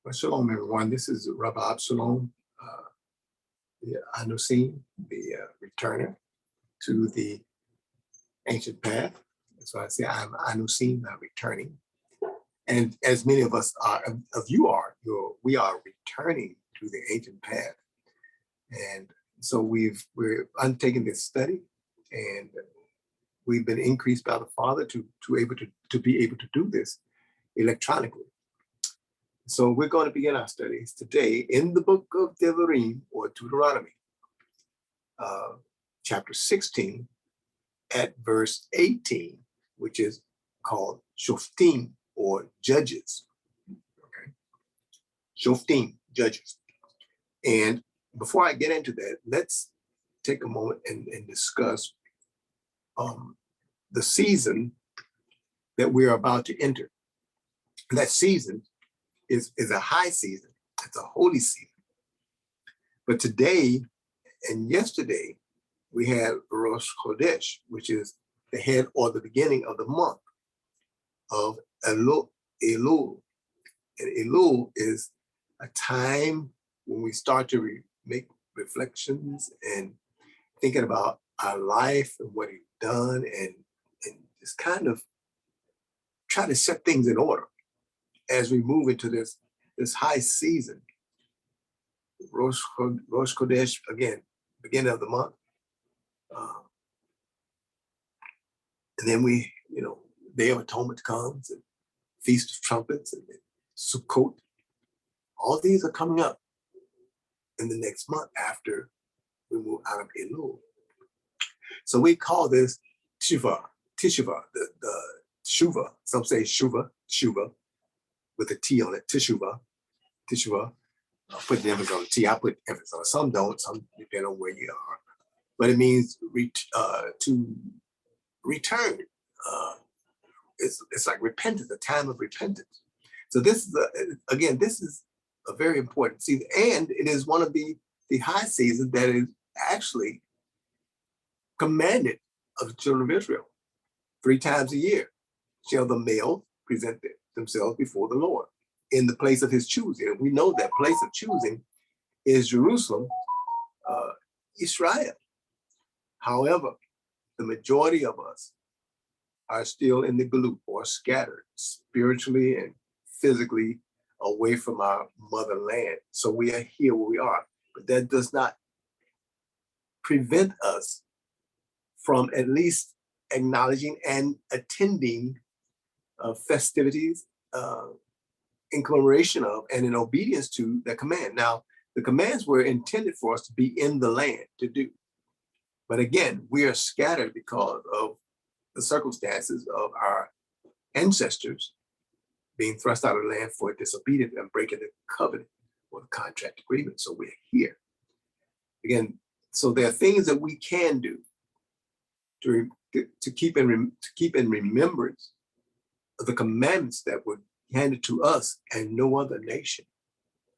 Well, shalom, everyone. This is Rabbi Shalom, the Anusim, the returner to the ancient path. So I say I'm Anusim, I'm returning. And as many of us are, of you are, we are returning to the ancient path. And so we're undertaking this study, and we've been increased by the Father to be able to do this electronically. So we're going to begin our studies today in the book of Devarim, or Deuteronomy, chapter 16 at verse 18, which is called Shoftim, or judges. Okay, Shoftim, judges. And before I get into that, let's take a moment and discuss the season that we're about to enter. That season is a high season. It's a holy season. But today and yesterday, we had Rosh Chodesh, which is the head or the beginning of the month of Elul. And Elul is a time when we start to make reflections and thinking about our life and what we've done, and just kind of try to set things in order as we move into this high season. Rosh Chodesh, again, beginning of the month. And then Day of Atonement comes, and Feast of Trumpets, and Sukkot. All these are coming up in the next month after we move out of Elul. So we call this Teshuvah, the Teshuvah. Some say Shuva, with a T on it, Teshuvah. I put the emphasis on the T, I put emphasis on it. Some don't, some depend on where you are. But it means to return. It's like repentance, a time of repentance. So this is this is a very important season, and it is one of the high seasons that is actually commanded of the children of Israel. 3 times a year shall the male present themselves before the Lord in the place of his choosing. And we know that place of choosing is Jerusalem, Israel. However, the majority of us are still in the galut, or scattered spiritually and physically away from our motherland. So we are here where we are, but that does not prevent us from at least acknowledging and attending festivities in commemoration of and in obedience to the command. Now, the commands were intended for us to be in the land to do. But again, we are scattered because of the circumstances of our ancestors being thrust out of the land for disobedience and breaking the covenant or the contract agreement. So we're here. Again, so there are things that we can do to keep in remembrance of the commandments that were handed to us and no other nation.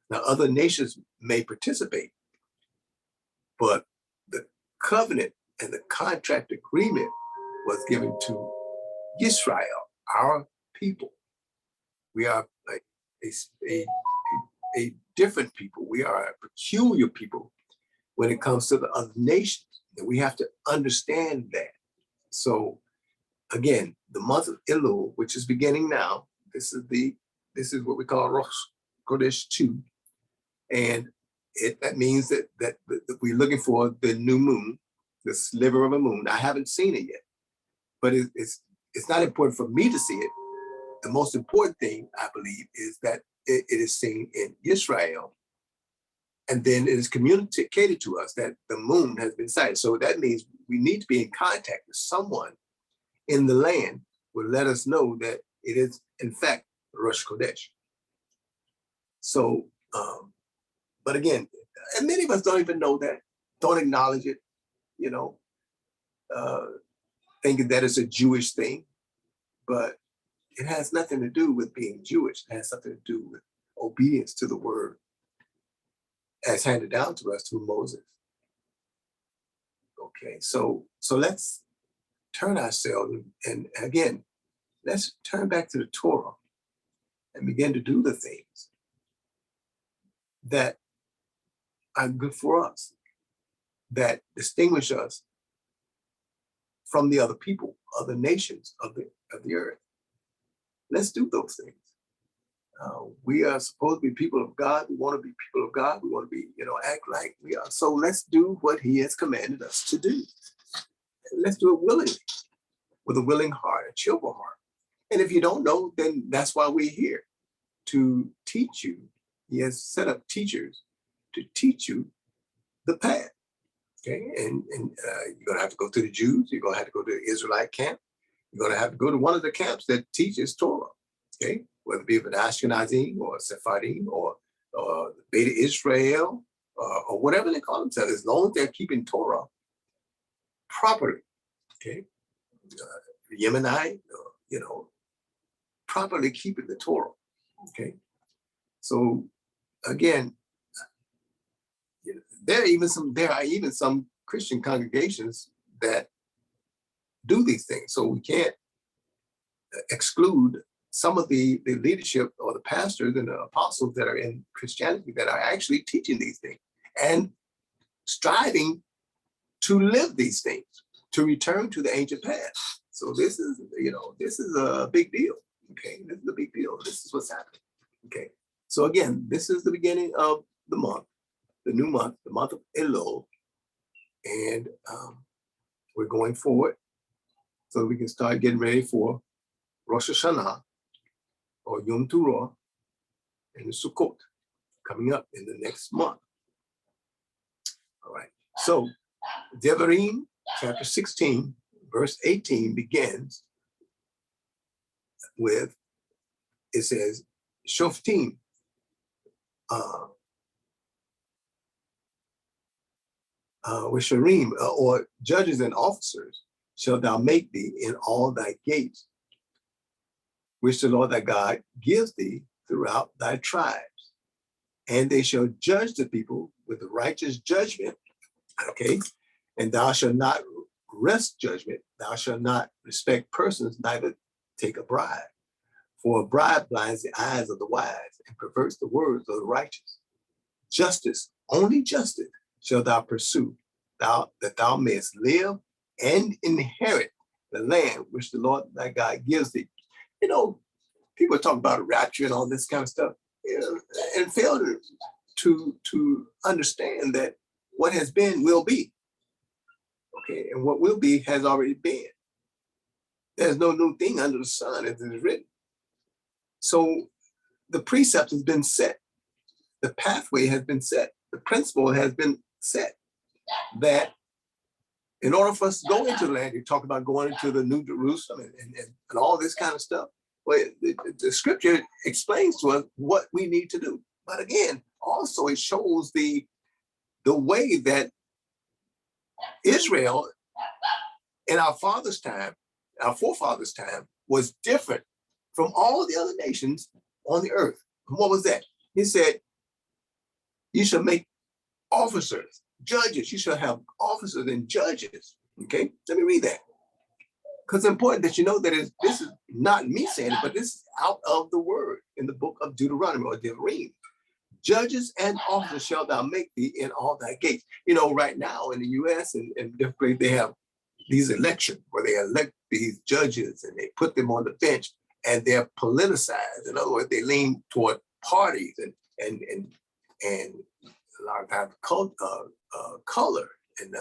Now, other nations may participate, but the covenant and the contract agreement was given to Israel, our people. We are like a different people. We are a peculiar people when it comes to the other nations, and we have to understand that. So again, the month of Elul, which is beginning now, this is what we call Rosh Chodesh 2, and that means that we're looking for the new moon, the sliver of a moon. I haven't seen it yet, but it's not important for me to see it. The most important thing, I believe, is that it is seen in Israel, and then it is communicated to us that the moon has been sighted. So that means we need to be in contact with someone in the land who will let us know that it is, in fact, Rosh Chodesh. So, but again, and many of us don't even know that, don't acknowledge it, thinking that it's a Jewish thing, but it has nothing to do with being Jewish. It has something to do with obedience to the word as handed down to us through Moses. Okay, so let's turn ourselves, and again, let's turn back to the Torah and begin to do the things that are good for us, that distinguish us from the other people, other nations of the earth. Let's do those things. We are supposed to be people of God. We want to be people of God. We want to be, act like we are. So let's do what he has commanded us to do. And let's do it willingly, with a willing heart, a cheerful heart. And if you don't know, then that's why we're here, to teach you. He has set up teachers to teach you the path. Okay, and you're going to have to go to the Jews. You're going to have to go to the Israelite camp. You're going to have to go to one of the camps that teaches Torah. Okay, whether it be an Ashkenazim or Sephardim or Beta Israel or whatever they call themselves, as long as they're keeping Torah properly. Okay, Yemenite, properly keeping the Torah. Okay, so again, there are even some Christian congregations that do these things. So we can't exclude some of the leadership or the pastors and the apostles that are in Christianity that are actually teaching these things and striving to live these things, to return to the ancient path. So this is a big deal. Okay, this is a big deal. This is what's happening. Okay, so again, this is the beginning of the month, the new month, the month of Elul, and we're going forward so we can start getting ready for Rosh Hashanah or Yom Teruah and Sukkot coming up in the next month. All right, so Devarim chapter 16, verse 18 begins with, it says, Shoftim, Wisharim, or judges and officers, shalt thou make thee in all thy gates, which the Lord thy God gives thee throughout thy tribes. And they shall judge the people with the righteous judgment, okay? And thou shalt not wrest judgment, thou shalt not respect persons, neither take a bribe. For a bribe blinds the eyes of the wise and perverts the words of the righteous. Justice, only justice, shalt thou pursue, that thou mayest live and inherit the land which the Lord thy God gives thee. People talk about a rapture and all this kind of stuff, and fail to understand that what has been will be. Okay, and what will be has already been. There's no new thing under the sun, as it is written. So the precept has been set. The pathway has been set. The principle has been set that in order for us to go into the land, you talk about going into the New Jerusalem and all this kind of stuff. Well, the scripture explains to us what we need to do. But again, also it shows the way that Israel in our forefathers' time, was different from all the other nations on the earth. And what was that? He said, you shall make officers, judges. You shall have officers and judges. Okay, let me read that. Because it's important that you know that this is not me saying it, but this is out of the word in the book of Deuteronomy or Devarim. Judges and officers shall thou make thee in all thy gates. Right now in the U.S. and different places, they have these elections where they elect these judges and they put them on the bench and they're politicized. In other words, they lean toward parties and a lot of times color and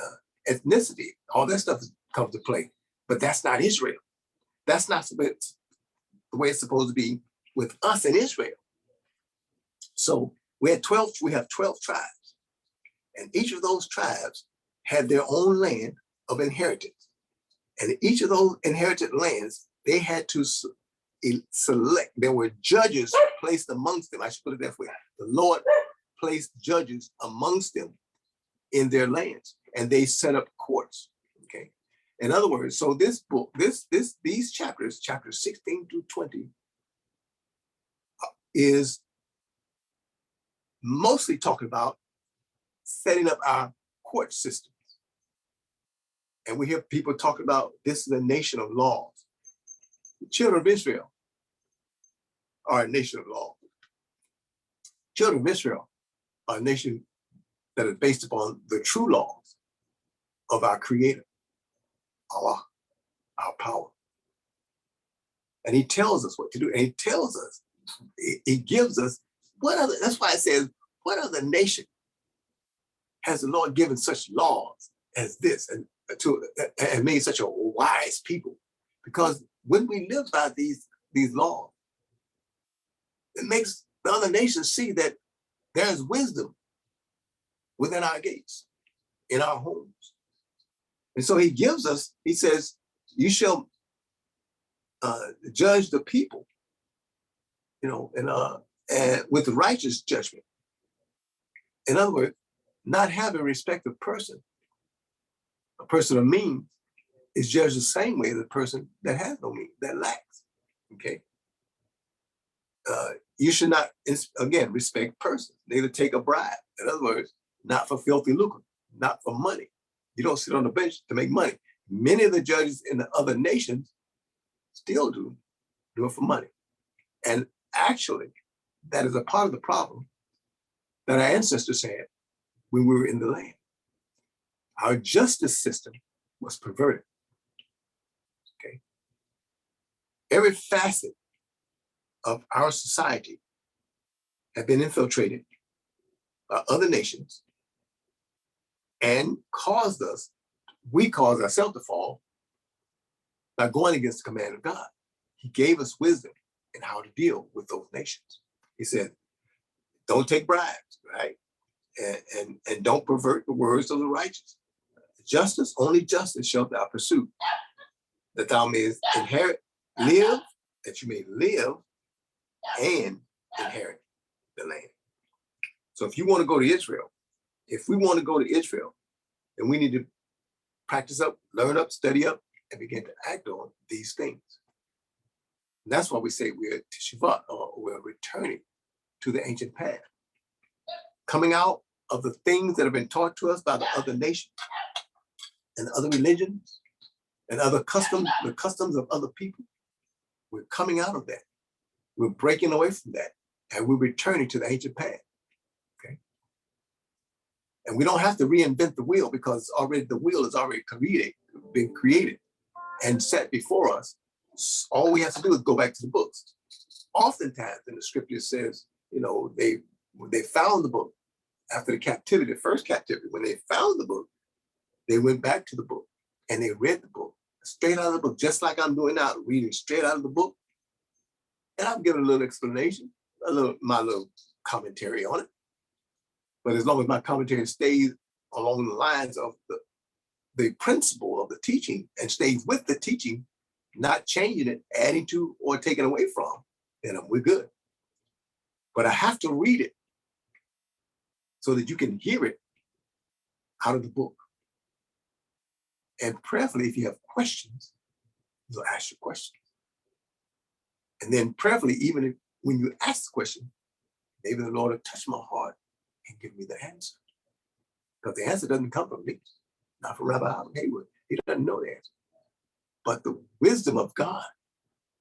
ethnicity. All that stuff comes to play. But that's not Israel. That's not the way it's supposed to be with us in Israel. So we have 12 tribes, and each of those tribes had their own land of inheritance. And each of those inherited lands, they had to select. There were judges placed amongst them. I should put it that way. The Lord placed judges amongst them in their lands, and they set up courts. Okay. In other words, so this book, these chapters 16 through 20, is mostly talking about setting up our court systems. And we hear people talking about this is a nation of laws. The children of Israel are a nation of law. Children of Israel a nation that is based upon the true laws of our Creator, Allah, our power. And he tells us what to do. And he tells us, he gives us, that's why it says, what other nation has the Lord given such laws as this and made such a wise people? Because when we live by these laws, it makes the other nations see that there's wisdom within our gates, in our homes. And so he gives us, he says, you shall judge the people, and with righteous judgment. In other words, not having respect of person. A person of means is judged the same way as a person that has no means, that lacks. Okay. You should not, again, respect persons, neither take a bribe. In other words, not for filthy lucre, not for money. You don't sit on the bench to make money. Many of the judges in the other nations still do it for money. And actually, that is a part of the problem that our ancestors had when we were in the land. Our justice system was perverted. Okay. Every facet of our society had been infiltrated by other nations and we caused ourselves to fall by going against the command of God. He gave us wisdom in how to deal with those nations. He said, don't take bribes, right? And don't pervert the words of the righteous. Justice, only justice shalt thou pursue, that thou mayest live, that you may live and inherit the land. So if you want to go to Israel, if we want to go to Israel, then we need to practice up, learn up, study up, and begin to act on these things. And that's why we say we're teshuvah, or we're returning to the ancient path, coming out of the things that have been taught to us by the other nations and other religions and other customs, the customs of other people. We're coming out of that. We're breaking away from that, and we're returning to the ancient path. Okay. And we don't have to reinvent the wheel, because the wheel is already been created and set before us. All we have to do is go back to the books. Oftentimes in the scripture says, when they found the book after the captivity, the first captivity, when they found the book, they went back to the book and they read the book straight out of the book, just like I'm doing now, reading straight out of the book. And I'm giving a little explanation, my little commentary on it. But as long as my commentary stays along the lines of the principle of the teaching and stays with the teaching, not changing it, adding to, or taking away from, then we're good. But I have to read it so that you can hear it out of the book. And prayerfully, if you have questions, you'll ask your questions. And then prayerfully, even when you ask the question, maybe the Lord will touch my heart and give me the answer. Because the answer doesn't come from me, not from Rabbi Haywood. He doesn't know the answer. But the wisdom of God,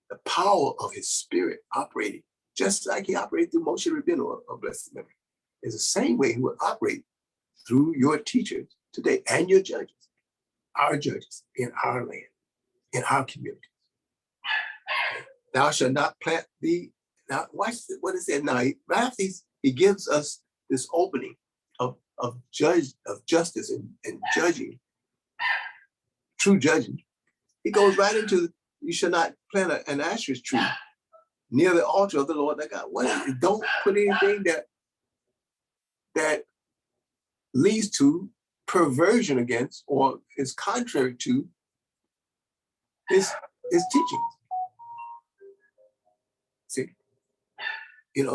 the power of his spirit operating, just like he operated through Moshe Rabbeinu of blessed memory, is the same way he will operate through your teachers today and your judges, our judges in our land, in our communities. Thou shalt not plant thee. Now, watch what it said. Now, right after he gives us this opening of justice and judging, true judging. He goes right into, you shall not plant an asher's tree near the altar of the Lord thy God. Don't put anything that leads to perversion against or is contrary to his teachings. See,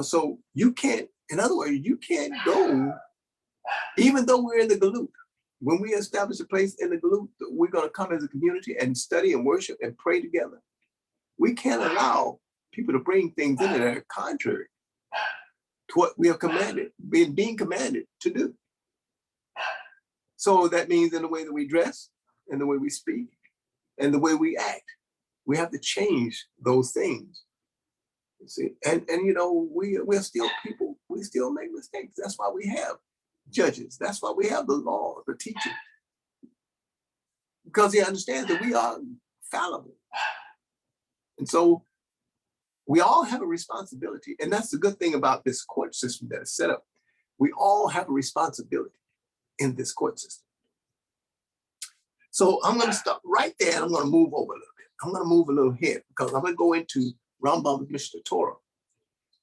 so you can't, in other words, you can't go, even though we're in the galut. When we establish a place in the galut, we're going to come as a community and study and worship and pray together. We can't allow people to bring things in that are contrary to what we have commanded, being commanded to do. So that means in the way that we dress, in the way we speak, and the way we act, we have to change those things You see, and you know, we're still people. We still make mistakes. That's why we have judges. That's why we have the law, the teaching, because he understands that we are fallible. And so we all have a responsibility. And that's the good thing about this court system that is set up. We all have a responsibility in this court system. So I'm going to stop right there, and I'm going to move over a little bit. I'm going to move a little ahead because I'm going to go into Rambam's Mishneh Torah.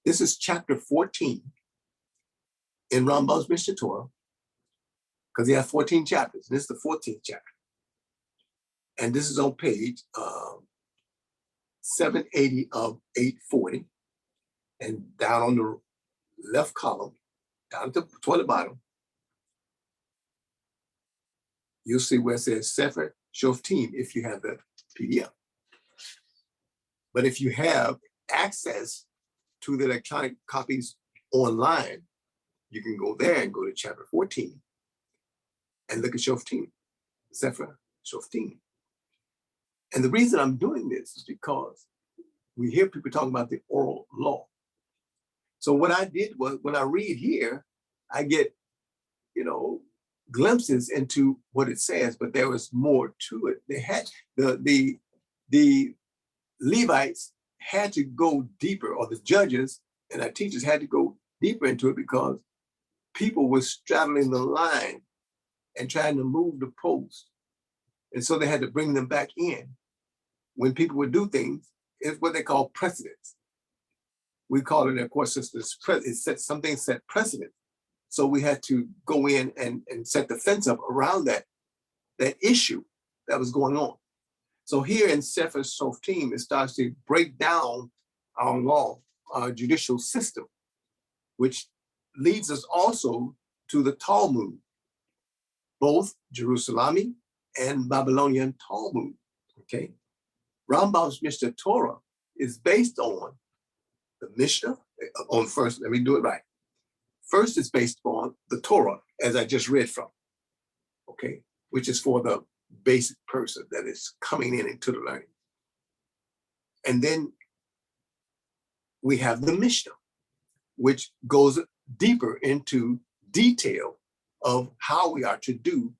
This is chapter 14 in Rambam's Mishneh Torah, because he has 14 chapters. This is the 14th chapter. And this is on page 780 of 840. And down on the left column, down toward the bottom, you'll see where it says Sefer Shoftim if you have the PDF. But if you have access to the electronic copies online, you can go there and go to chapter 14 and look at Shoftim, Sefer Shoftim. And the reason I'm doing this is because we hear people talking about the oral law. So what I did was, when I read here, I get, you know, glimpses into what it says, but there was more to it. They had the Levites had to go deeper, or the judges and our teachers had to go deeper into it, because people were straddling the line and trying to move the post. And so they had to bring them back in. When people would do things, it's what they call precedents. We call it in our court system, something set precedent. So we had to go in and set the fence up around that issue that was going on. So here in Sefer Shoftim, it starts to break down our law, our judicial system, which leads us also to the Talmud, both Jerusalem and Babylonian Talmud, okay? Rambam's Mishneh Torah is based on the Mishnah, first, let me do it right. First, it's based on the Torah, as I just read from, okay? Which is for the basic person that is coming in into the learning. And then we have the Mishnah, which goes deeper into detail of how we are to do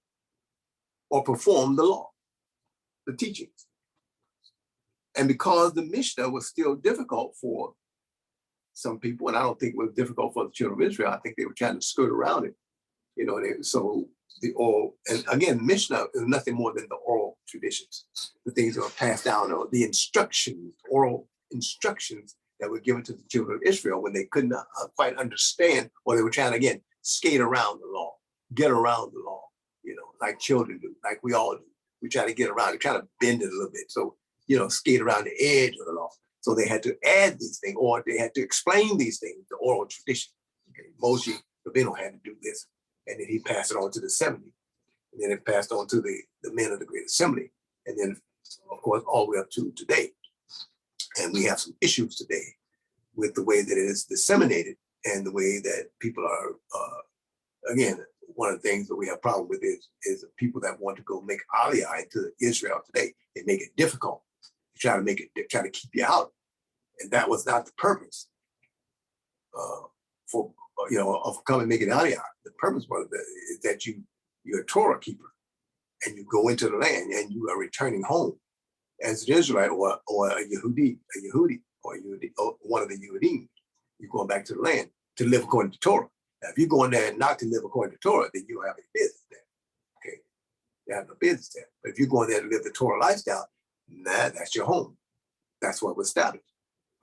or perform the law, the teachings. And because the Mishnah was still difficult for some people, and I don't think it was difficult for the children of Israel, I think they were trying to skirt around it, you know, so the oral, and again, Mishnah is nothing more than the oral traditions, the things that were passed down, or the instructions, oral instructions that were given to the children of Israel when they could not quite understand, or they were trying to, again, skate around the law, get around the law, you know, like children do, like we all do. We try to get around it, try to bend it a little bit. So, you know, skate around the edge of the law. So they had to add these things, or they had to explain these things, the oral tradition. Okay, Moshe Rabbeinu had to do this, and then he passed it on to the 70. And then it passed on to the men of the Great Assembly. And then, of course, all the way up to today. And we have some issues today with the way that it is disseminated and the way that people are, again, one of the things that we have problem with is the people that want to go make Aliyah into Israel today. They make it difficult. They try to keep you out. And that was not the purpose for, you know, of coming and making Aliyah. The purpose was that you're a Torah keeper and you go into the land and you are returning home as an Israelite or a Yehudi, or one of the Yehudim. You're going back to the land to live according to Torah. Now, if you go in there not to live according to Torah, then you don't have any business there. Okay, you have no business there. But if you go in there to live the Torah lifestyle, that's your home. That's what was established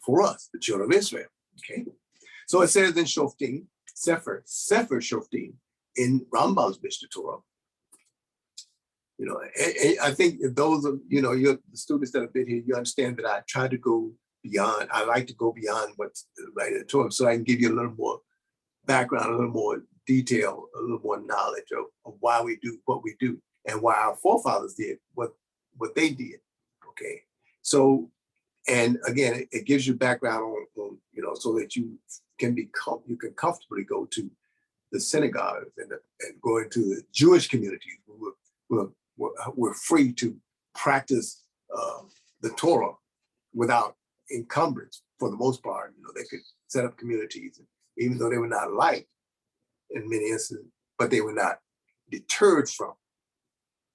for us, the children of Israel. Okay, so it says in Shoftim, Sefer Shoftim, in Rambam's Mishneh Torah. You know, I think if those of the students that have been here, you understand that I try to go beyond. I like to go beyond what's right in the Torah, so I can give you a little more background, a little more detail, a little more knowledge of why we do what we do and why our forefathers did what they did. Okay, so, and again, it gives you background on so that you can comfortably go to the synagogues and go into the Jewish communities. We're free to practice the Torah without encumbrance for the most part, they could set up communities, even though they were not liked in many instances, but they were not deterred from,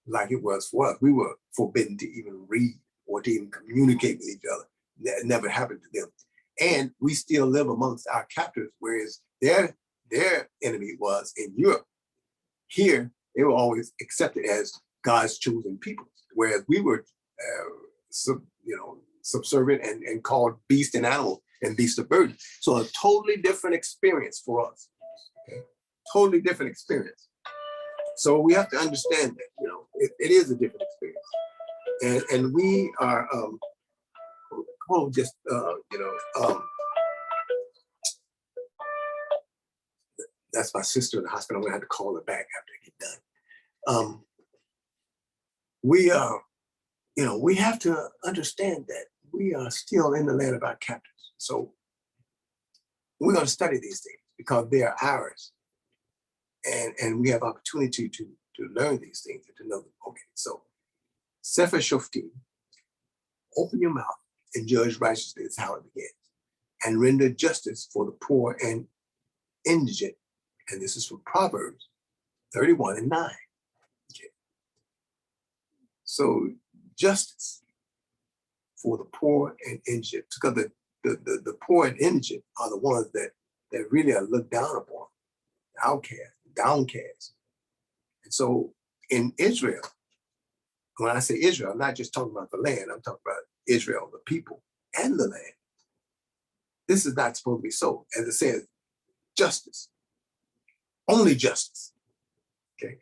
like it was for us. We were forbidden to even read or to even communicate with each other. That never happened to them. And we still live amongst our captors, whereas their enemy was in Europe. Here, they were always accepted as God's chosen people, whereas we were, subservient and called beast and animal and beast of burden. So a totally different experience for us. Okay? Totally different experience. So we have to understand that, it is a different experience. And we are, that's my sister in the hospital. I'm gonna have to call her back after I get done. We have to understand that we are still in the land of our captors. So we're gonna study these things because they are ours. And we have opportunity to learn these things and to know them. Okay, so Sefer Shoftim, open your mouth and judge righteously is how it begins. And render justice for the poor and indigent. And this is from Proverbs 31:9. Okay. So justice for the poor and indigent, because the poor and indigent are the ones that really are looked down upon, outcast, downcast. And so in Israel, when I say Israel, I'm not just talking about the land, I'm talking about Israel, the people, and the land. This is not supposed to be so. As it says, justice, only justice. Okay.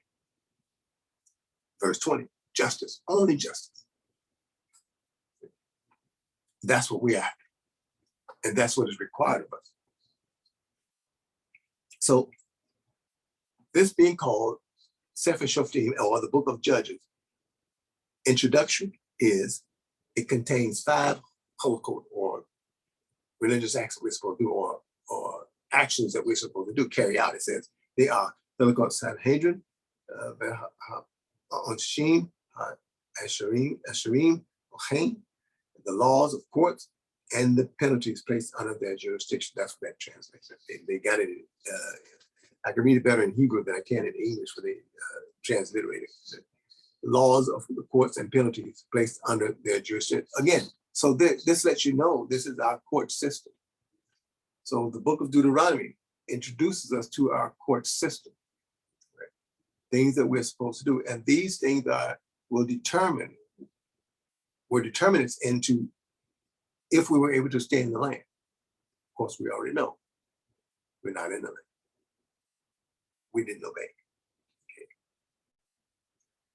Verse 20, justice, only justice. That's what we are. And that's what is required of us. So this being called Sefer Shoftim, or the Book of Judges, introduction is it contains 5 halachot, or religious acts that we're supposed to do, or actions that we're supposed to do, carry out. It says they are halachot Sanhedrin, Onshim, Asherim, the laws of courts, and the penalties placed under their jurisdiction. That's what that translates. They got it. I can read it better in Hebrew than I can in English, where they transliterate it. The laws of the courts and penalties placed under their jurisdiction. Again, so this lets you know this is our court system. So the book of Deuteronomy introduces us to our court system, right? Things that we're supposed to do. And these things were determinants into if we were able to stay in the land. Of course, we already know we're not in the land. We didn't obey. Okay.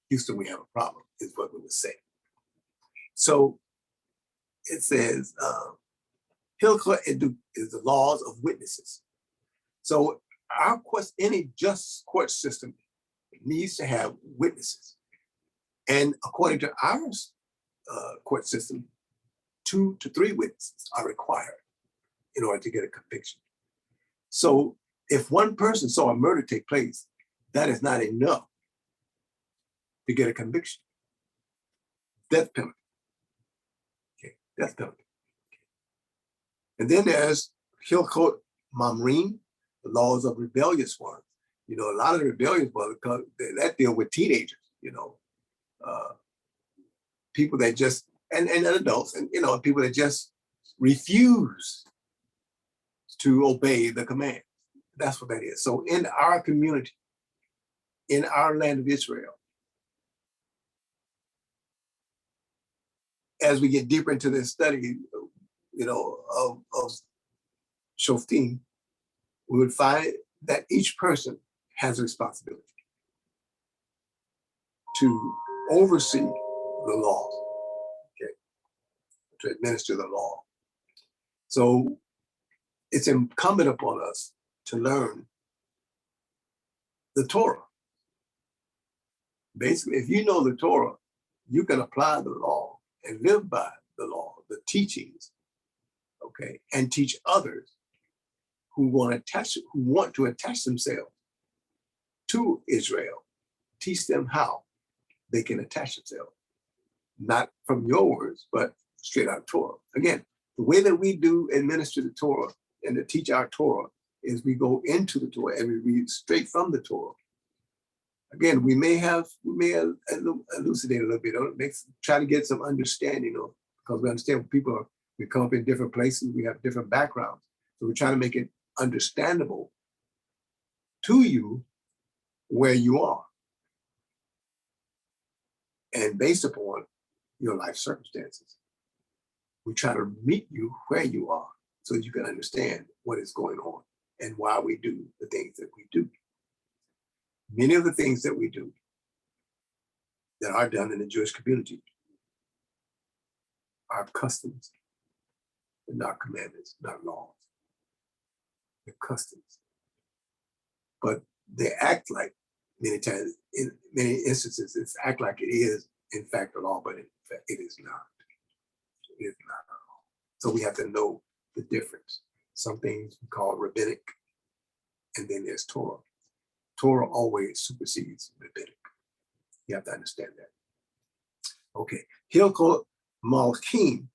Houston, we have a problem, is what we would say. So it says, Hilchah is the laws of witnesses. So any just court system needs to have witnesses. And according to our court system, 2 to 3 witnesses are required in order to get a conviction. So if one person saw a murder take place, that is not enough to get a conviction. Death penalty. Okay, death penalty. And then there's Hilchot Mamrim, the laws of rebellious ones. A lot of the rebellious ones, that deal with teenagers, people that just, and adults, and people that just refuse to obey the command. That's what that is. So in our community, in our land of Israel, as we get deeper into this study, of Shoftim, we would find that each person has a responsibility to oversee the laws, okay, to administer the law. So it's incumbent upon us to learn the Torah. Basically, if you know the Torah, you can apply the law and live by the law, the teachings, okay, and teach others who want to attach themselves to Israel. Teach them how they can attach themselves, not from your words, but straight out of Torah. Again, The way that we do administer the Torah and to teach our Torah is we go into the Torah and we read straight from the Torah. Again, we may elucidate a little bit, try to get some understanding of, because we understand people are, we come up in different places, we have different backgrounds. So we're trying to make it understandable to you where you are and based upon your life circumstances. We try to meet you where you are so that you can understand what is going on and why we do the things that we do. Many of the things that we do that are done in the Jewish community are customs and not commandments, not laws. They're customs. But they act like, many times, in many instances, it's act like it is, in fact, a law, but in fact, it is not. It is not a law. So we have to know the difference. Some things we call rabbinic, and then there's Torah. Torah always supersedes rabbinic. You have to understand that. Okay. Hilkot Malchim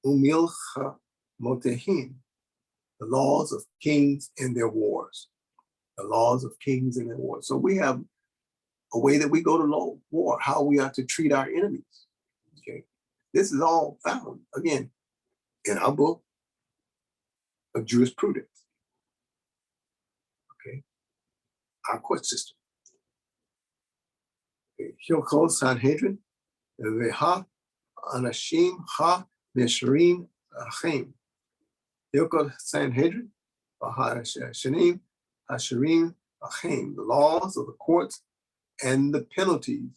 Umilcha Motehim. The laws of kings and their wars. The laws of kings and their wars. So we have a way that we go to war, how we are to treat our enemies. Okay. This is all found, again, in our book of jurisprudence. Okay. Our court system. Hilkot Sanhedrin, Veha Anashim Ha Meshrim Achem. Hilkot Sanhedrin, Shanim Hashirim Achem, the laws of the courts and the penalties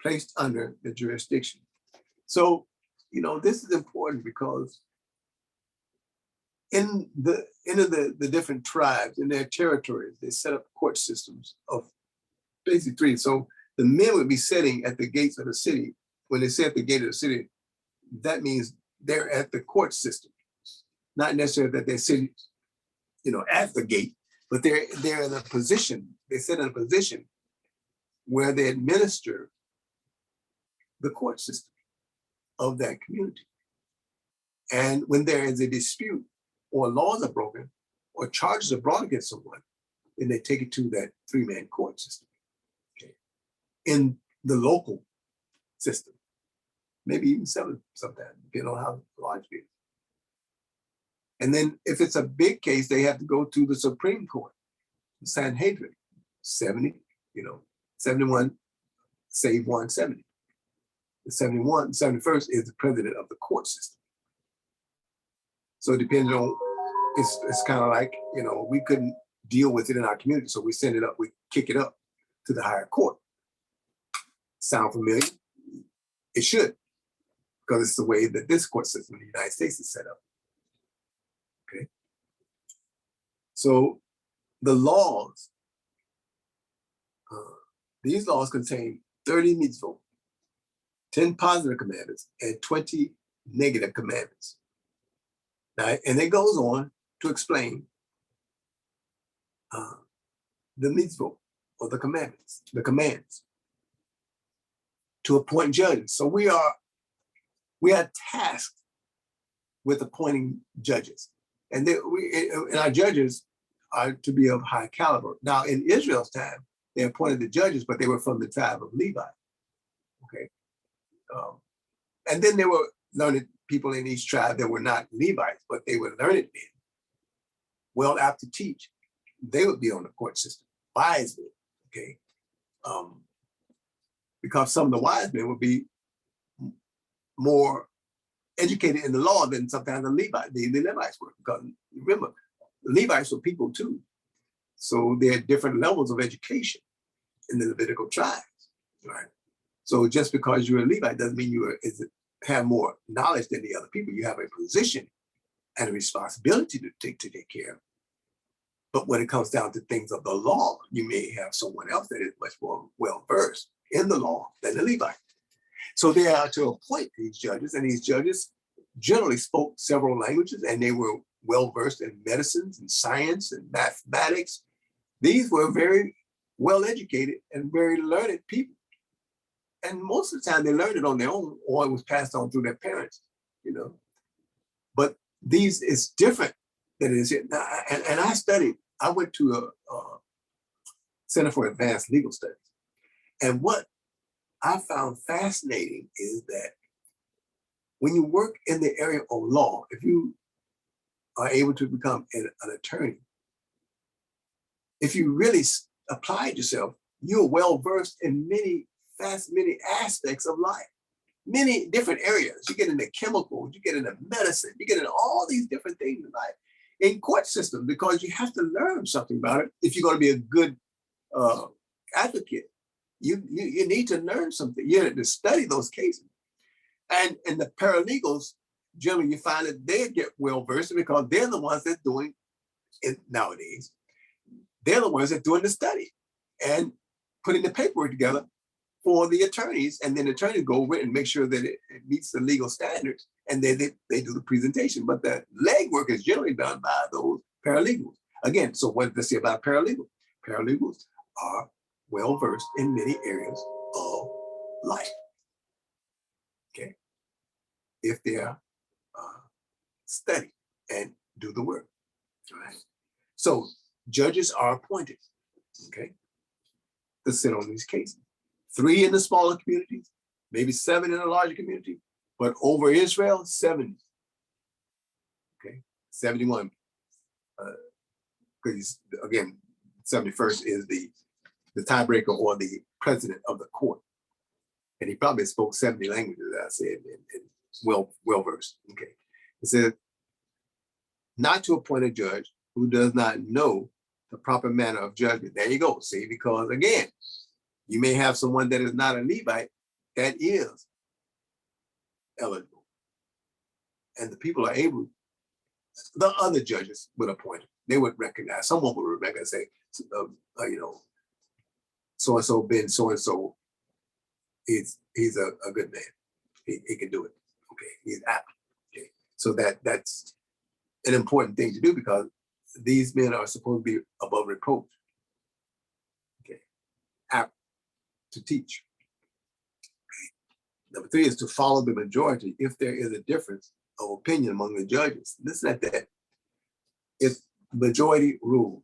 placed under the jurisdiction. So, this is important because in the different tribes, in their territories, they set up court systems of basically three. So the men would be sitting at the gates of the city. When they say at the gate of the city, that means they're at the court system. Not necessarily that they're sitting, at the gate, but they're in a position, they sit in a position where they administer the court system of that community. And when there is a dispute or laws are broken or charges are brought against someone, then they take it to that three-man court system. Okay. In the local system, maybe even seven sometimes, depending on how large it is. And then if it's a big case, they have to go to the Supreme Court, the Sanhedrin, 71, save 170. The 71st is the president of the court system. So depending on, it's kind of like, we couldn't deal with it in our community, so we send it up, we kick it up to the higher court. Sound familiar? It should, because it's the way that this court system in the United States is set up. Okay. So the laws, these laws contain 30 mitzvot, 10 positive commandments, and 20 negative commandments. Now, and it goes on to explain the mitzvot, or the commandments, the commands, to appoint judges. So we are tasked with appointing judges. And our judges are to be of high caliber. Now, in Israel's time, they appointed the judges, but they were from the tribe of Levi. Okay. And then there were learned people in each tribe that were not Levites, but they were learned men, well apt to teach. They would be on the court system, wise men. Okay. Because some of the wise men would be more educated in the law than sometimes the Levites were. Because remember, the Levites were people too. So there are different levels of education in the Levitical tribes, right? So just because you're a Levite doesn't mean you have more knowledge than the other people. You have a position and a responsibility to take care of. But when it comes down to things of the law, you may have someone else that is much more well-versed in the law than the Levite. So they are to appoint these judges, and these judges generally spoke several languages, and they were well-versed in medicines and science and mathematics. These were very well-educated and very learned people. And most of the time they learned it on their own, or it was passed on through their parents, these is different than it is here. Now, and I went to a Center for Advanced Legal Studies. And what I found fascinating is that when you work in the area of law, if you are able to become an attorney, if you really applied yourself, you're well versed in many aspects of life, many different areas. You get into chemicals, you get into medicine, you get into all these different things in life, in court system, because you have to learn something about it if you're going to be a good advocate. You need to learn something. You have to study those cases. And the paralegals, generally, you find that they get well versed because they're the ones that doing it nowadays. They're the ones that doing the study and putting the paperwork together for the attorneys, and then the attorneys go over it and make sure that it meets the legal standards, and then they do the presentation. But the legwork is generally done by those paralegals. Again, so what does it say about paralegals? Paralegals are well versed in many areas of life. Okay, if they are study and do the work. All right. So judges are appointed, okay, to sit on these cases. 3 in the smaller communities, maybe 7 in a larger community, but over Israel, 70. Okay, 71. Because again, 71st is the tiebreaker or the president of the court. And he probably spoke 70 languages, as I said, and well versed. Okay. It says, not to appoint a judge who does not know the proper manner of judgment. There you go. See, because again, you may have someone that is not a Levite that is eligible. And the people are able, the other judges would appoint him. They would recognize, someone would recognize, say, so-and-so been so-and-so, he's a good man. He can do it. Okay, he's apt. Okay, so that's an important thing to do because these men are supposed to be above reproach. Okay, apt to teach. Okay. Number 3 is to follow the majority if there is a difference of opinion among the judges. Listen at that. If majority rule,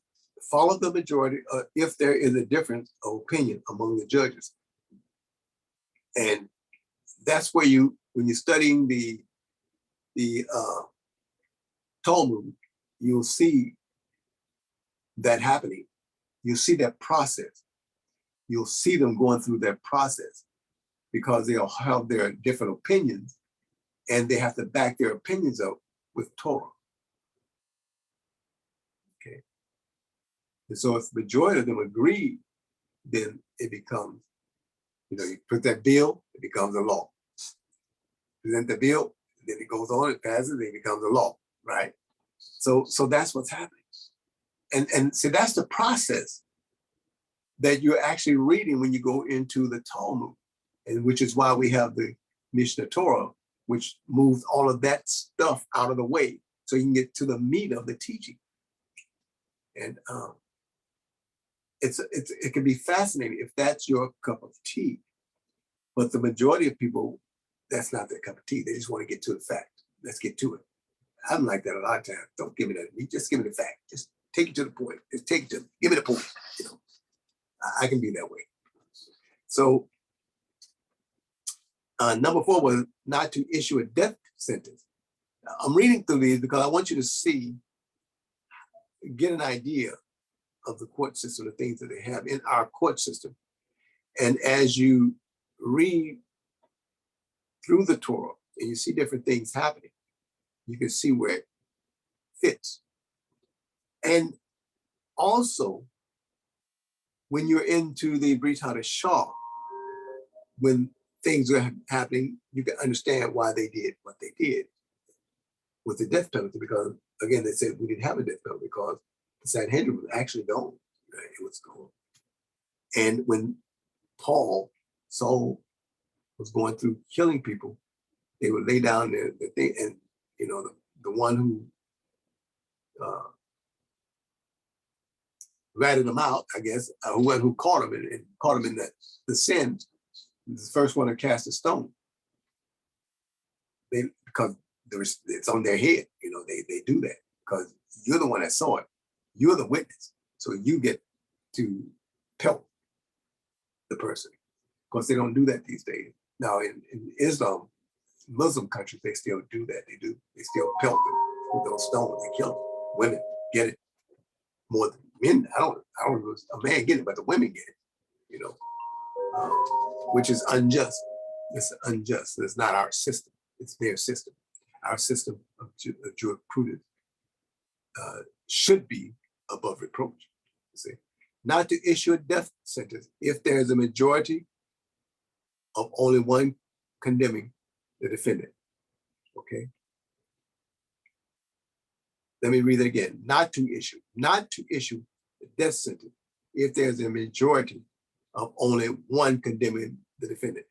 follow the majority if there is a difference of opinion among the judges. And that's where when you're studying the Talmud, you'll see that happening. You'll see that process. You'll see them going through that process because they'll have their different opinions and they have to back their opinions up with Torah. Okay. And so if the majority of them agree, then it becomes, you put that bill, it becomes a law. Present the bill, then it goes on, it passes, it becomes a law, right? So that's what's happening. And so that's the process that you're actually reading when you go into the Talmud, and which is why we have the Mishneh Torah, which moves all of that stuff out of the way so you can get to the meat of the teaching. And it can be fascinating if that's your cup of tea, but the majority of people, that's not their cup of tea. They just want to get to the fact. Let's get to it. I'm like that a lot of times. Don't give me that. Just give me the fact. Just take it to the point. Just take it to me. Give me the point. I can be that way. So number 4 was not to issue a death sentence. Now, I'm reading through these because I want you to get an idea of the court system, the things that they have in our court system. And as you read through the Torah and you see different things happening, you can see where it fits. And also, when you're into the Brit Hadashah, when things are happening, you can understand why they did what they did with the death penalty, because again, they said we didn't have a death penalty because the Sanhedrin was actually gone. Right? It was gone. And when Saul was going through killing people, they would lay down the thing, and the one who ratted him out, I guess, who caught him and caught him in the sin, was the first one to cast a stone. Because it's on their head. They do that because you're the one that saw it. You're the witness. So you get to pelt the person. Of course, they don't do that these days. Now in Islam, Muslim countries, they still do that. They still pelt them with those stones. They kill them. Women get it more than men. I don't know if a man get it, but the women get it, which is unjust. It's unjust. It's not our system. It's their system. Our system of jurisprudence should be above reproach. See, not to issue a death sentence if there is a majority of only one condemning the defendant. Okay. Let me read it again. Not to issue a death sentence if there's a majority of only one condemning the defendant.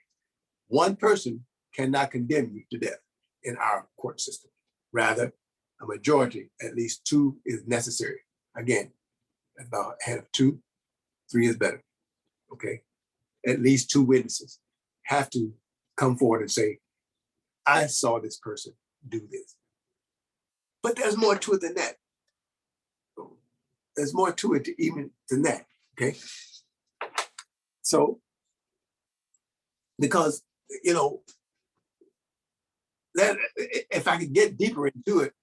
One person cannot condemn you to death in our court system. Rather, a majority, at least two, is necessary. Again, about a head of two, three is better. Okay. At least two witnesses have to come forward and say, I saw this person do this. But there's more to it than that. There's more to it even than that, okay? So, because, that if I could get deeper into it,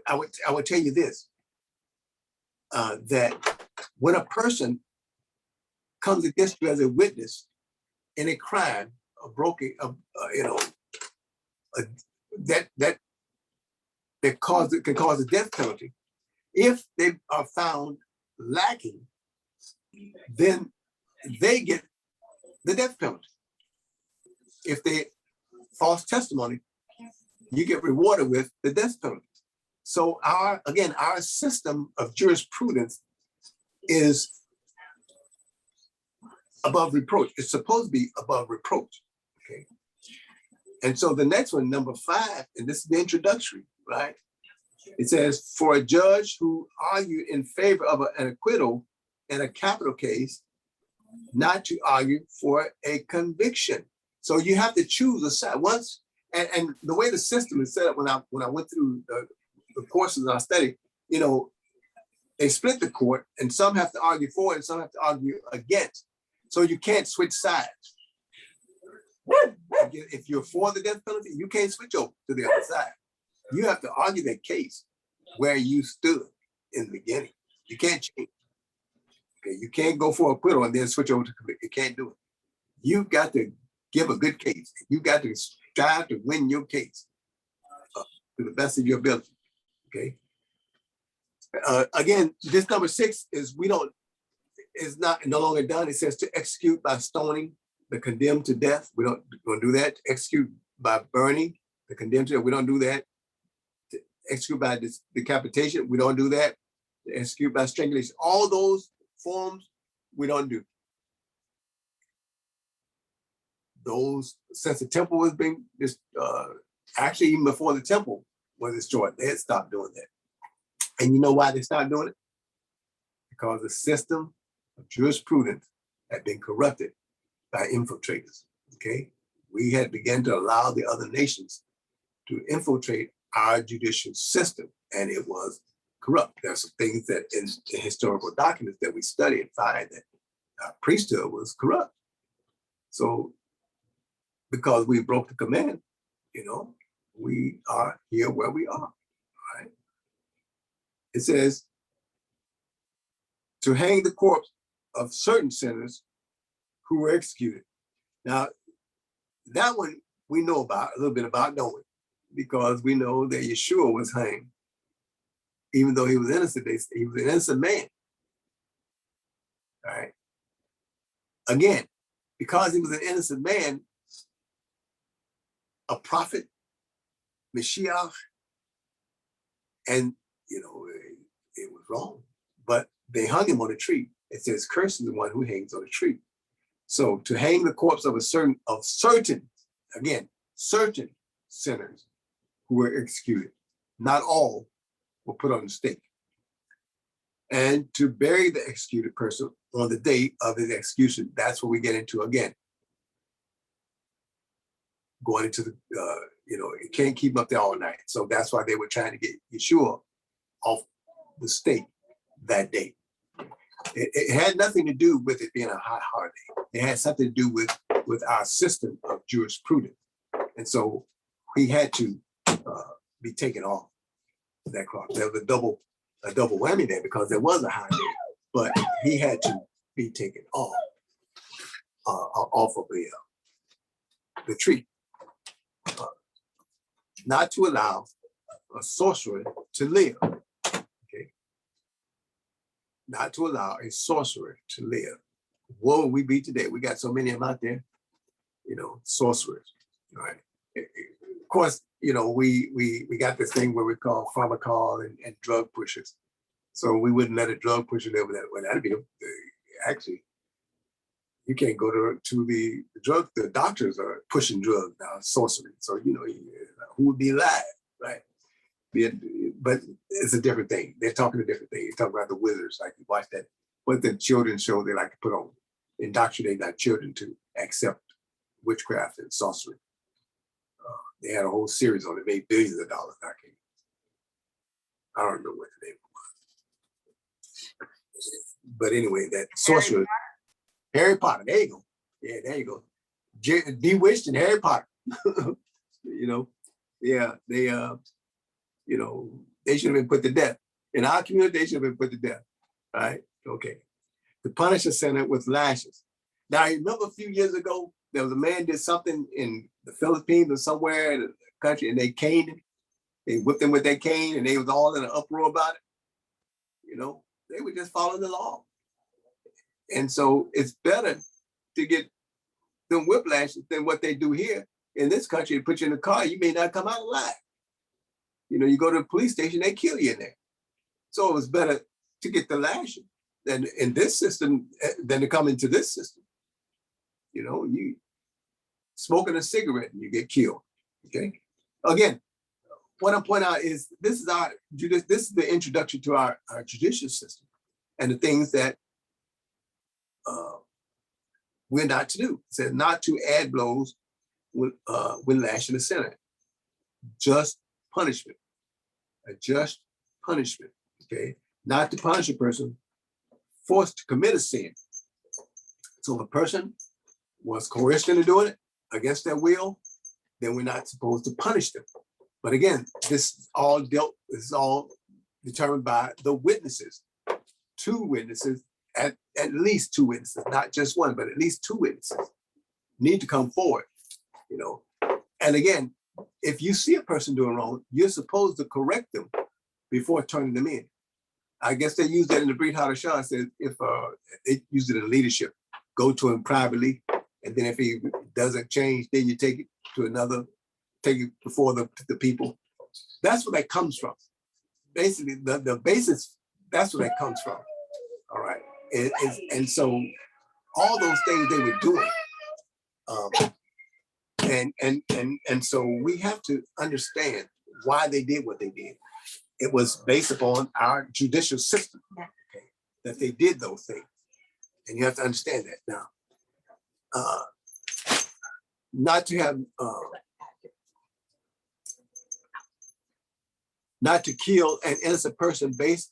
I would tell you this, that when a person comes against you as a witness in a crime, that can cause a death penalty. If they are found lacking, then they get the death penalty. If they false testimony, you get rewarded with the death penalty. So our system of jurisprudence is above reproach. It's supposed to be above reproach. Okay. And so the next one, number 5, and this is the introductory, right? It says, for a judge who argued in favor of an acquittal in a capital case, not to argue for a conviction. So you have to choose a side. Once, and the way the system is set up, when I went through the courses I studied, they split the court, and some have to argue for it, and some have to argue against. So you can't switch sides. If you're for the death penalty, you can't switch over to the other side. You have to argue that case where you stood in the beginning. You can't change. Okay, you can't go for acquittal and then switch over to convict. You can't do it. You've got to give a good case. You've got to strive to win your case to the best of your ability. Okay. Again, this number 6 is no longer done. It says to execute by stoning the condemned to death. We don't do that. Execute by burning the condemned to death. We don't do that. To execute by decapitation. We don't do that. To execute by strangulation. All those forms we don't do. Those, since the temple was being actually even before the temple was destroyed, they had stopped doing that. And you know why they stopped doing it? Because the system of jurisprudence had been corrupted by infiltrators. Okay, we had begun to allow the other nations to infiltrate our judicial system, and it was corrupt. There are some things that in the historical documents that we study and find that our priesthood was corrupt. So, because we broke the command, we are here where we are. Right? It says to hang the corpse of certain sinners who were executed. Now, that one we know about, a little bit about, don't we? Because we know that Yeshua was hanged. Even though he was innocent, he was an innocent man. All right. Again, because he was an innocent man, a prophet, Mashiach, and it was wrong. But they hung him on a tree. It says, "Cursed is the one who hangs on a tree." So to hang the corpse of certain sinners who were executed, not all were put on the stake, and to bury the executed person on the day of his execution. That's what we get into again. Going into the it can't keep up there all night. So that's why they were trying to get Yeshua off the stake that day. It had nothing to do with it being a high holiday. It had something to do with our system of jurisprudence. And so he had to be taken off that clock. There was a double whammy there because there was a holiday, but he had to be taken off of the tree. Not to allow a sorcerer to live. Okay. Not to allow a sorcerer to live. What would we be today? We got so many of them out there, sorcerers. Right. Of course, we got this thing where we call pharmacol and drug pushers. So we wouldn't let a drug pusher live with that. Well, that'd be actually, you can't go to the drug. The doctors are pushing drugs now, sorcery. So who would be alive, right? But it's a different thing. They're talking a different thing. They're talking about the wizards. Like you watch that, what the children's show they like to put on, indoctrinate our children to accept witchcraft and sorcery. They had a whole series on it, made billions of dollars. I don't remember what the name was. But anyway, that sorcerer, Harry Potter, there you go. Yeah, there you go. Bewitched and Harry Potter. Yeah, they they should have been put to death. In our community, they should have been put to death. All right, okay. To punish a sinner with lashes. Now, I remember a few years ago, there was a man did something in the Philippines or somewhere in the country, and they caned him. They whipped him with their cane, and they was all in an uproar about it. They were just following the law. And so it's better to get them whiplashes than what they do here in this country. They put you in a car, you may not come out alive. You go to the police station, they kill you in there. So it was better to get the lashing than in this system than to come into this system. You smoking a cigarette and you get killed. Okay. Again, what I'm pointing out is this is the introduction to our judicial system and the things that we're not to do. It says not to add blows when lashing a sinner. Just punishment. A just punishment. Okay. Not to punish a person forced to commit a sin. So if a person was coerced into doing it against their will, then we're not supposed to punish them. But again, this is all determined by the witnesses. Two witnesses, at least two witnesses, not just one, but at least two witnesses need to come forward. And again, if you see a person doing wrong, you're supposed to correct them before turning them in. I guess they use that in the Brit Hadashah. Says if they use it in leadership, go to him privately, and then if he doesn't change, then you take it to another, take it before the people. That's where that comes from. Basically, the basis, that's where that comes from. All right. And so all those things they were doing. And so we have to understand why they did what they did. It was based upon our judicial system, okay, that they did those things. And you have to understand that now. Not to kill an innocent person based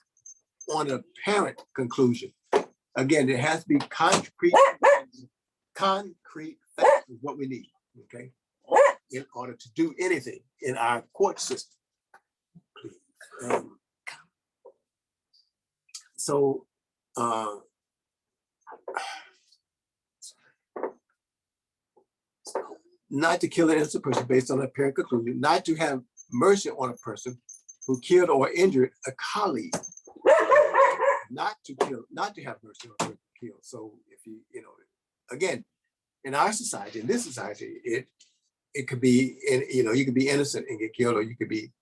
on an apparent conclusion. Again, it has to be concrete facts is what we need, okay, in order to do anything in our court system. So not to kill an innocent person based on an apparent conclusion, not to have mercy on a person who killed or injured a colleague. Not to have mercy on a person who killed. So if again, in our society, in this society, it could be, you could be innocent and get killed, or you could be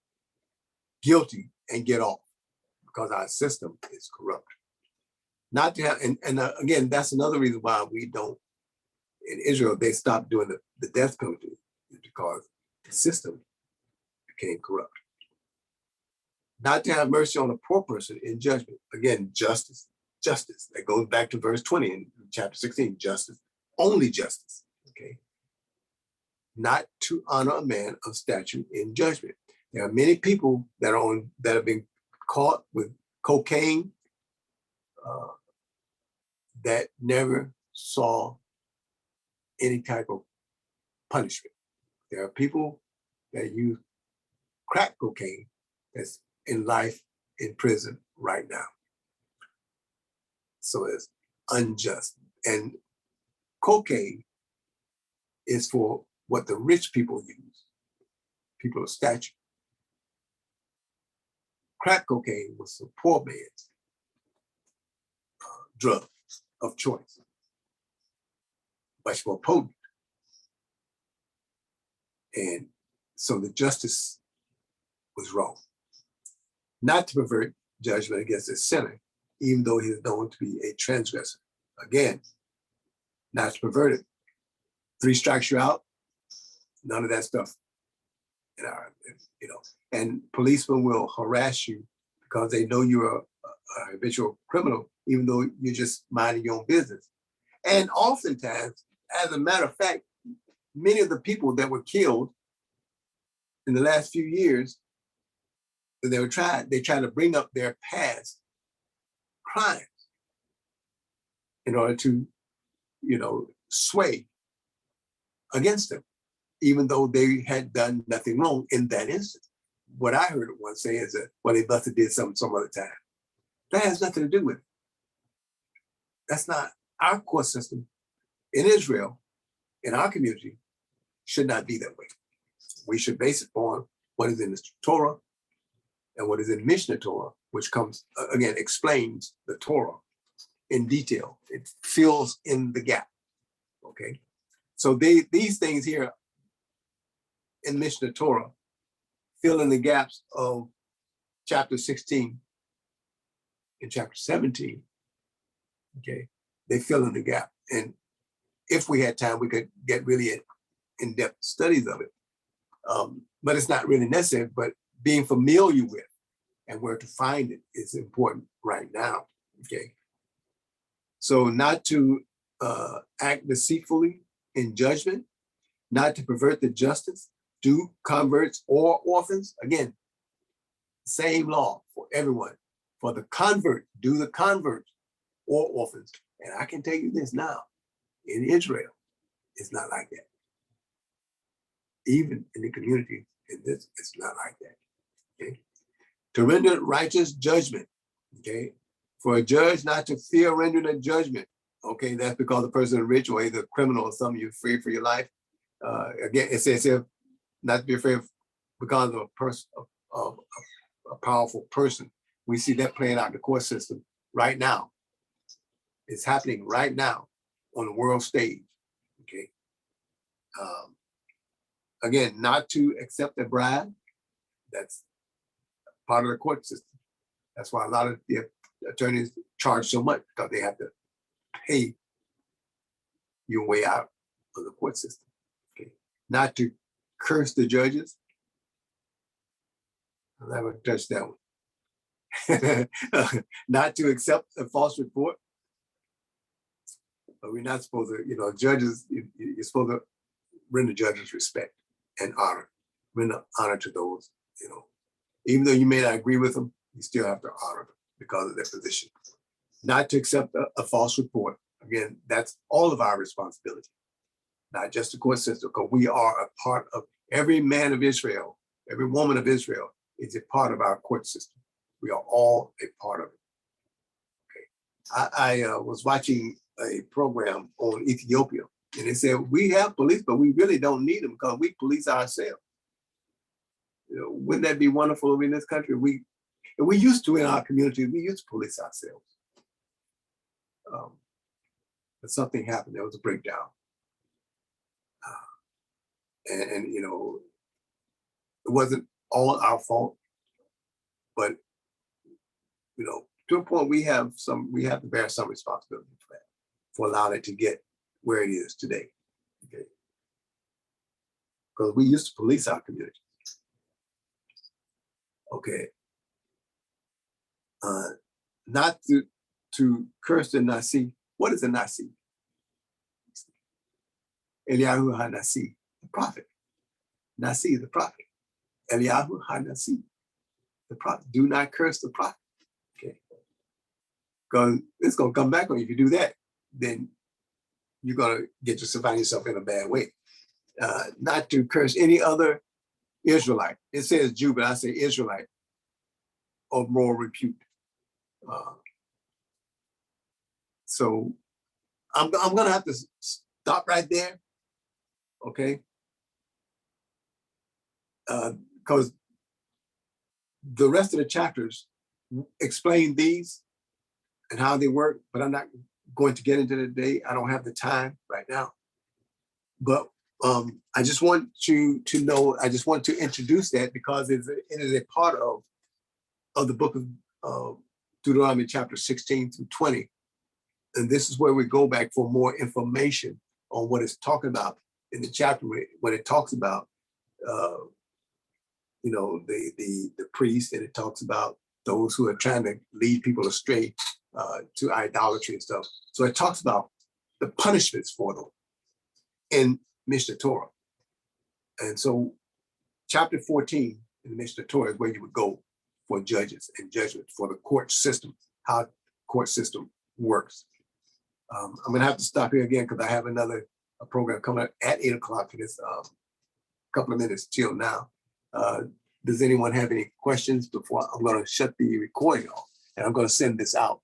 guilty and get off because our system is corrupt. Not to have, and again, that's another reason why we don't, in Israel, they stopped doing the death penalty, because the system became corrupt. Not to have mercy on a poor person in judgment. Again, justice. That goes back to verse 20 in chapter 16, justice, only justice, okay? not to honor a man of stature in judgment. There are many people that have been caught with cocaine that never saw any type of punishment. There are people that use crack cocaine that's in life in prison right now. So it's unjust. And cocaine is for what the rich people use, people of stature. Crack cocaine was the poor man's drug of choice, much more potent. And so the justice was wrong. Not to pervert judgment against a sinner, even though he is known to be a transgressor. Again, not to pervert it. 3 strikes you out, none of that stuff. And policemen will harass you because they know you're a habitual criminal, even though you're just minding your own business. And oftentimes, as a matter of fact, many of the people that were killed in the last few years, they tried to bring up their past crimes in order to, sway against them, even though they had done nothing wrong in that instance. What I heard one say is that, well, they must have did something some other time. That has nothing to do with it. That's not our court system in Israel, in our community, should not be that way. We should base it on what is in the Torah and what is in Mishneh Torah, which comes, again, explains the Torah in detail. It fills in the gap, okay? So these things here in Mishneh Torah fill in the gaps of chapter 16 and chapter 17, okay? They fill in the gap. And if we had time, we could get really in-depth studies of it. But it's not really necessary, but being familiar with and where to find it is important right now, okay? So not to act deceitfully in judgment, not to pervert the justice, do converts or orphans. Again, same law for everyone. For the convert, do the converts or orphans. And I can tell you this now, in Israel, it's not like that. Even in the community, in this, it's not like that, okay? To render righteous judgment, okay? For a judge not to fear rendering a judgment, okay? That's because the person is rich or either a criminal or something, you're afraid for your life. Again, it says here, not to be afraid because of a person, of a powerful person. We see that playing out in the court system right now. It's happening right now on the world stage, okay? Again, not to accept a bribe, that's part of the court system. That's why a lot of the attorneys charge so much, because they have to pay your way out of the court system, okay? Not to curse the judges. I'll never touch that one. Not to accept a false report. But we're not supposed to, judges, you're supposed to render judges respect and honor. Render honor to those, even though you may not agree with them, you still have to honor them because of their position. Not to accept a false report. Again, that's all of our responsibility, not just the court system, because we are a part of every man of Israel, every woman of Israel is a part of our court system. We are all a part of it. Okay. I was watching a program on Ethiopia, and they said, we have police, but we really don't need them because we police ourselves. Wouldn't that be wonderful in this country? We used to in our community, we used to police ourselves. But something happened, there was a breakdown. And it wasn't all our fault, but to a point we have to bear some responsibility for that, for allowing it to get where it is today. Okay. Because we used to police our community. Okay. Not to curse the Nasi. What is a Nasi? Eliyahu HaNasi, the prophet. Nasi, the prophet. Eliyahu ha-Nasi, the prophet. Do not curse the prophet. Okay. Because it's going to come back on you. If you do that, then you're going to find yourself in a bad way. Not to curse any other Israelite. It says Jew, but I say Israelite of moral repute. So I'm going to have to stop right there, okay? Because the rest of the chapters explain these and how they work, but I'm not going to get into it today. I don't have the time right now. But I just want you to know, I just want to introduce that because it is a part of the book of Deuteronomy chapter 16 through 20. And this is where we go back for more information on what it's talking about in the chapter when it talks about, the priest, and it talks about those who are trying to lead people astray to idolatry and stuff. So it talks about the punishments for them in Mishneh Torah. And so chapter 14 in the Mishneh Torah is where you would go for judges and judgments for the court system, how the court system works. I'm going to have to stop here again because I have another program coming up at 8 o'clock in this couple of minutes till now. Does anyone have any questions before I'm going to shut the recording off? And I'm going to send this out.